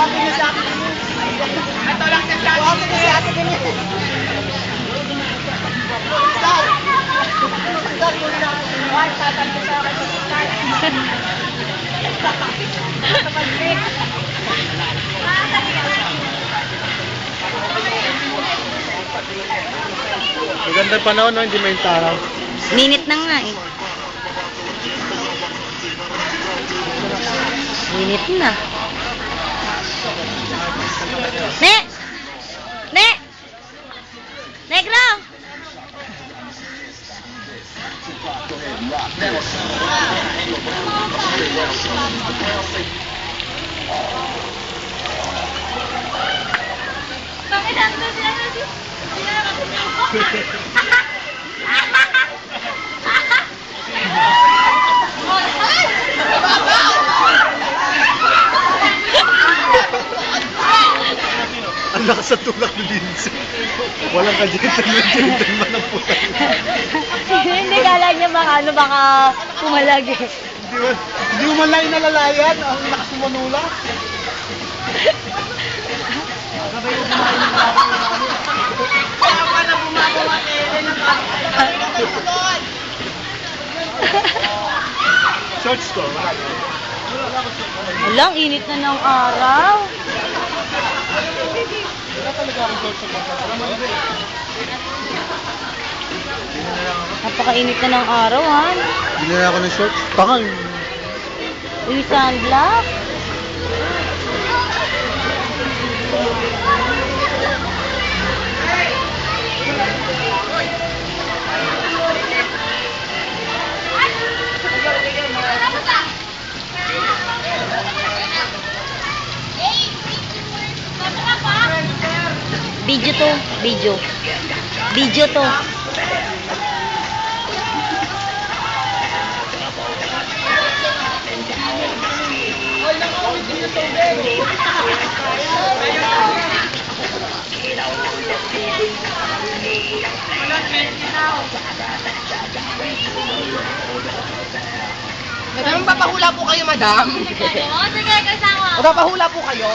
Ito lang sa akin. Magandang panahon, no? Hindi may taraw. Minit na nga eh. Minit na. Ne! Ne! Negro! Bakit ando sila na siya? Ang lakas sa tulak ni Lindsay. Walang ka-gentleman ng puta. Hindi, kala niya baka pumalag eh. Hindi mo man lang inalalayan. Ang lakas mo manula. Shorts ko. Walang init na ng araw. Wala talaga akong shorts sa bata. Napakainit na ng araw, ha? Binila ako ng shorts. Tangal. Uy, sunblock. Video to, video. Video to. Madam, papahula po kayo, madam. Oo, sige, kasama. Papahula po kayo.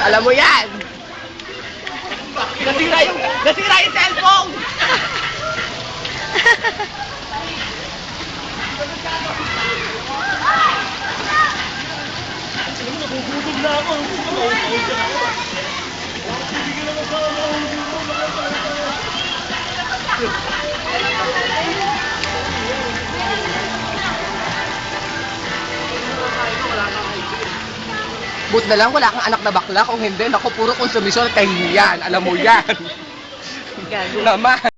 Alam mo yan. Nasira yung cellphone. But na lang, wala kang anak na bakla. Kung hindi, naku, puro konsumisyon, kahihiyan. Alam mo yan. Gago. Naman.